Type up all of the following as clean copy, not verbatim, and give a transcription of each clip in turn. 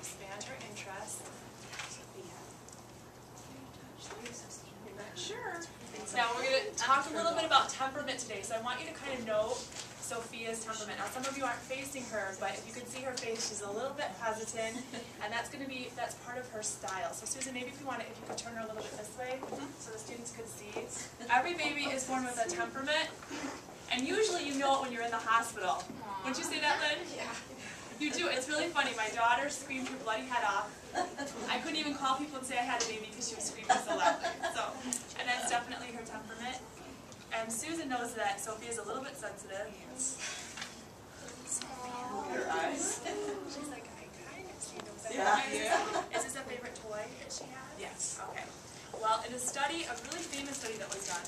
expand her interest. You're not sure. Now we're going to talk a little bit about temperament today. So I want you to kind of know Sophia's temperament. Now some of you aren't facing her, but if you can see her face, she's a little bit hesitant, and that's part of her style. So Susan, maybe if you could turn her a little bit this way, so the students could see. Every baby is born with a temperament, and usually you know it when you're in the hospital. Wouldn't you say that, Lynn? Yeah. You do. It's really funny. My daughter screamed her bloody head off. I couldn't even call people and say I had a baby because she was screaming so loudly. And that's definitely her temperament. And Susan knows that Sophia's a little bit sensitive. Her eyes. She's like, I kind of see those. Yeah. Is this a favorite toy that she has? Yes. Okay. Well, in a really famous study that was done,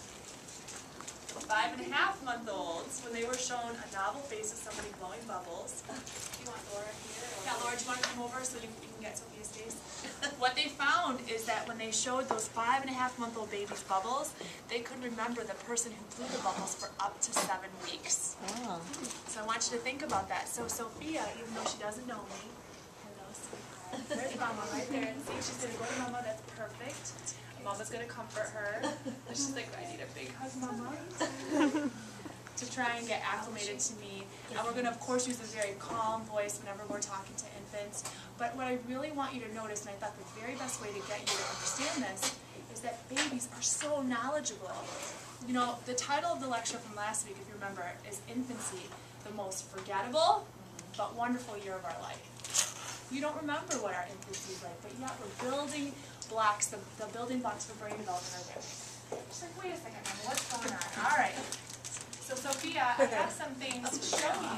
5.5-month-olds, when they were shown a novel face of somebody blowing bubbles. Do you want Laura here? Yeah, Laura, do you want to come over so you can get Sophia's face? What they found is that when they showed those 5.5-month-old babies bubbles, they could remember the person who blew the bubbles for up to 7 weeks. Oh. So I want you to think about that. So Sophia, even though she doesn't know me, hello, sweetheart. There's Mama right there, and see, she's going to go to Mama. That's perfect. Mama's going to comfort her. And she's like, I need a big hug, Mama. To try and get acclimated to me. And we're going to, of course, use a very calm voice whenever we're talking to infants. But what I really want you to notice, and I thought the very best way to get you to understand this, is that babies are so knowledgeable. You know, the title of the lecture from last week, if you remember, is Infancy, the most forgettable but wonderful year of our life. You don't remember what our infancy is like, but yet we're building blocks, the building blocks for brain development are there. She's like, wait a second, Mama, what's going on? All right. So Sophia, I have some things to show you.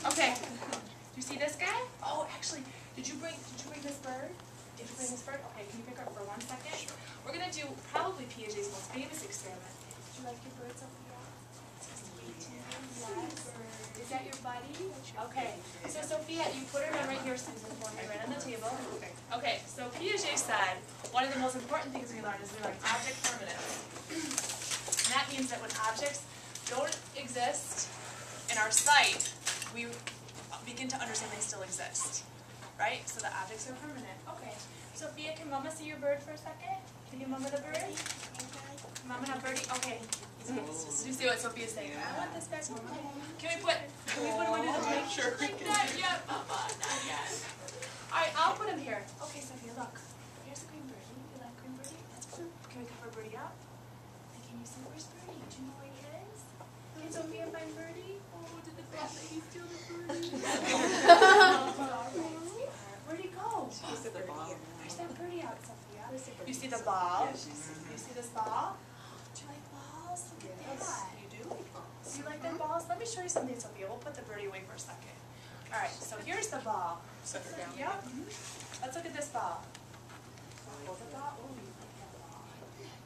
Okay. Do you see this guy? Oh, actually, did you bring this bird? Did you bring this bird? Okay, can you pick her up for 1 second? We're gonna do probably Piaget's most famous experiment. Do you like your bird, Sophia? Yes. Is that your buddy? Okay. So Sophia, you put her down right here, Susan, for me, right on the table. Okay. So Piaget said one of the most important things we learn is we learn object permanence. And that means that when objects don't exist in our sight, we begin to understand they still exist. Right? So the objects are permanent. Okay. Sophia, can Mama see your bird for a second? Can you Mama the bird? Mama have birdie? Okay. You see what Sophia's saying? I want this back, Mama. Can we put him under the mic? Sure. Like that? Yeah, Mama. Not yet. Alright, I'll put him here. Okay, Sophia, look. Here's the green birdie. You like green birdie? That's cool. Can we cover birdie up? And can you see where's birdie? Do you know where he is? Can Sophia find birdie? Oh, did the bad lady steal the birdie? Where'd he go? Where's that birdie out, Sophia? You see the ball? You see this ball? Do you like balls? Look at that. You do? Do you like them balls? Let me show you something, Sophia. We'll put the birdie away for a second. Alright, so here's the ball. Set her down. Yep. Let's look at this ball. Hold the ball. Oh, you like that ball.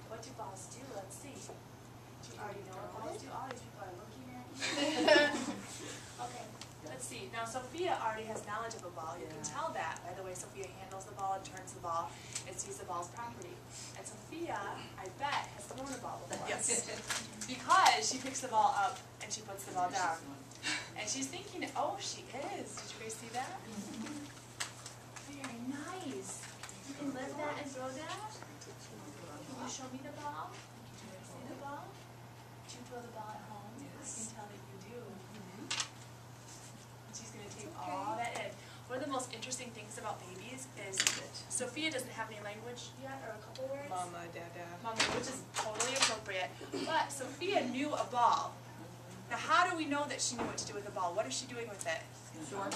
What do balls do? Let's see. Do you already know what balls do? All these people are looking at you. Okay, let's see. Now, Sophia already has knowledge of a ball. You can tell that by the way Sophia handles the ball and turns the ball and sees the ball's property. And Sophia, I bet, has thrown a ball before. Yes. Because she picks the ball up and she puts the ball down. And she's thinking, oh, she is. Did you guys see that? Very nice. You can lift that and throw that? Can you show me the ball? Can you see the ball? Do you throw the ball at home? Yes. I can tell that you do. And she's going to take all that in. One of the most interesting things about babies is Sophia doesn't have any language yet, or a couple words. Mama, Dada. Mama, which is totally appropriate. But Sophia knew a ball. Now, how do we know that she knew what to do with the ball? What is she doing with it? What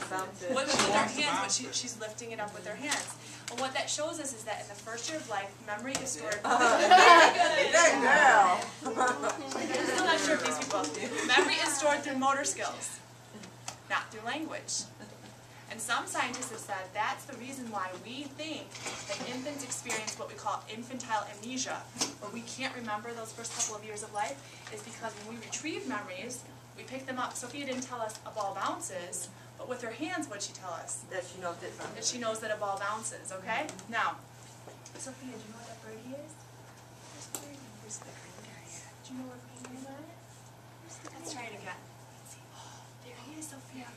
with her hands? She's lifting it up with her hands. And what that shows us is that in the first year of life, memory is stored. That girl. I'm still not sure if these people. Memory is stored through motor skills, not through language. And some scientists have said that's the reason why we think that infants experience what we call infantile amnesia, where we can't remember those first couple of years of life, is because when we retrieve memories, we pick them up. Sophia didn't tell us a ball bounces, but with her hands, what'd she tell us? That she knows it. That she knows that a ball bounces, okay? Now, Sophia, do you know what that birdie is? Where's the birdie? Where's the green guy at? Do you know where green guy is? Let's try it again. Let's see. Oh, there he is, Sophia.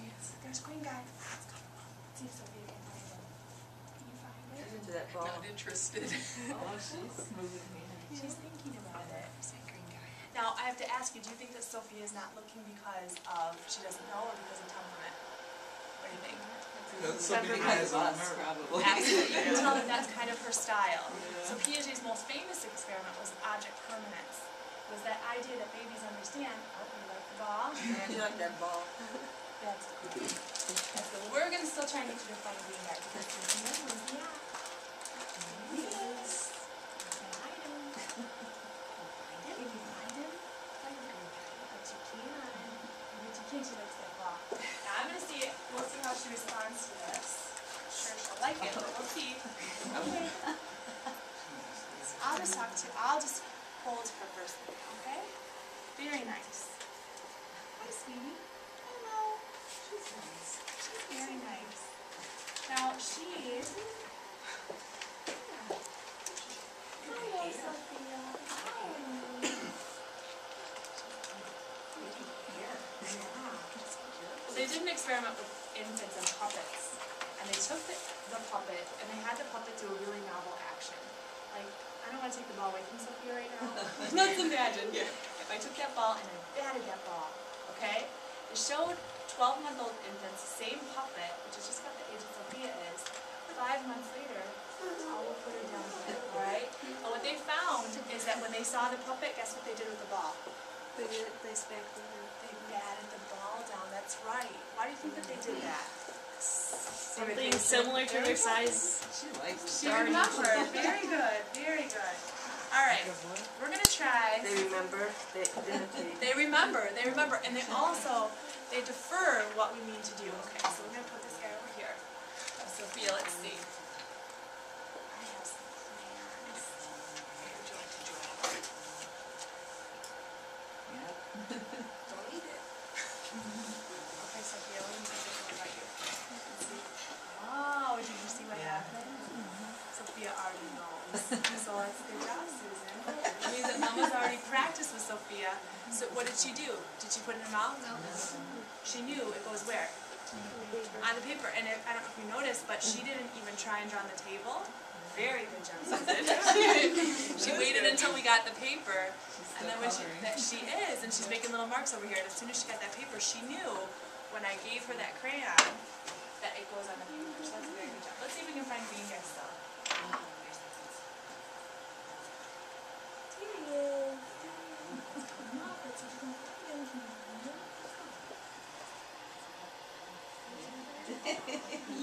There's green guy. Let's go. see if Sophia can find him. Can you find it? She's into that ball. Not interested. Oh, she's moving me. She's thinking about it. Now, I have to ask you, do you think that Sophia is not looking because of, she doesn't know, or because of temperament? What do you think? Somebody has on her, probably. Absolutely. You can tell that that's kind of her style. So Piaget's most famous experiment was object permanence. It was that idea that babies understand, oh, you like the ball? Man, you like that ball. That's good. That's good. Well, we're going to still try and get you to find a green guy because you know where's he at. There he is. Find him. Can you find him? I bet you can. I bet you can. She likes that ball. Now I'm going to see it. We'll see how she responds to this. I'm sure she'll like it, but we'll see. Okay. I'll just hold her for a second, okay? Very nice. Hi, sweetie. Hello. She's nice. She's very nice. Now, she's... Hello, Sophia. Hi. Well, they did an experiment with infants and puppets. And they took the puppet, and they had the puppet do a really novel action. Like, I don't want to take the ball away from Sophia right now. Let's imagine if I took that ball and I batted that ball, okay? They showed 12-month-old infants the same puppet, which is just about the age that Sophia is. 5 months later, I will put her down here, alright? And what they found is that when they saw the puppet, guess what they did with the ball? They spanked the hand. They batted the ball down, that's right. Why do you think that they did that? Something similar to their size. She likes She remembered. Very good, very good. Alright, we're going to try. They remember, they imitate. They remember, and they also, they defer what we need to do. Okay, so we're going to put this guy over here. Sophia, let's see. I have some plans. Would you like to draw? Don't eat it. Okay, Sophia, let me see something about you. Let's see. Wow, did you see what happened? Sophia already knows. So let's good job, Susan. That means that Mama's already practiced with Sophia. So what did she do? Did she put it in her mouth? No. She knew it goes where? On the paper. And I don't know if you noticed, but she didn't even try and draw on the table. Very good job, Susan. She waited until we got the paper. And then when she is, and she's making little marks over here, and as soon as she got that paper, she knew when I gave her that crayon that it goes on the paper. So that's a very good job. Let's see if we can find green guys still.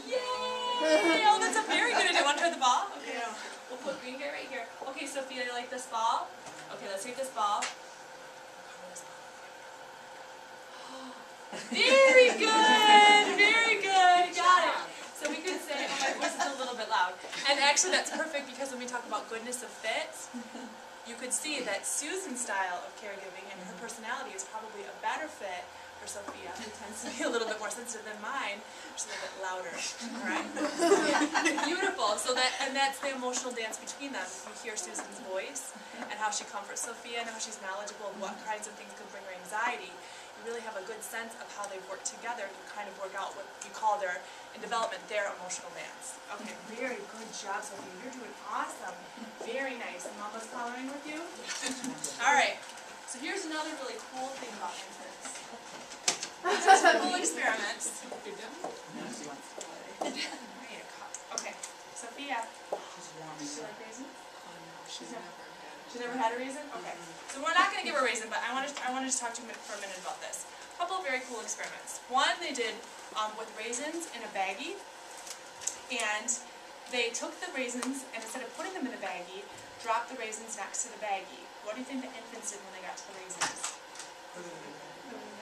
Yay! Oh, that's a very good idea. Want to try the ball? Okay. We'll put green guy right here. Okay, Sophia, you like this ball? Okay, let's take this ball. Very good! Very good! Got it. So we could say, oh, my voice is a little bit loud. And actually that's perfect because when we talk about goodness of fit, you could see that Susan's style of caregiving and her personality is probably a better fit for Sophia, who tends to be a little bit more sensitive than mine, which is a little bit louder. Alright? Beautiful. So that's the emotional dance between them. You hear Susan's voice and how she comforts Sophia and how she's knowledgeable of what kinds of things could bring her anxiety. You really have a good sense of how they work together to kind of work out what you call in development, their emotional dance. Okay, very good job, Sophia. You're doing awesome. Very nice. And Mama's coloring with you? Alright, so here's another really cool thing about infants. These are some cool experiments. You're done? No, she wants to play. I need a cup. Okay, Sophia. Does she like raisins? She never had a raisin? Okay. So we're not going to give her a raisin, but I want to just talk to you for a minute about this. A couple of very cool experiments. One they did with raisins in a baggie, and they took the raisins, and instead of putting them in the baggie, dropped the raisins next to the baggie. What do you think the infants did when they got to the raisins?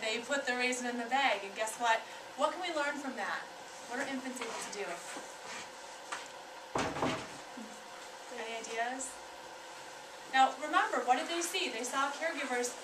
They put the raisin in the bag, and guess what? What can we learn from that? What are infants able to do? Any ideas? Now, remember, what did they see? They saw caregivers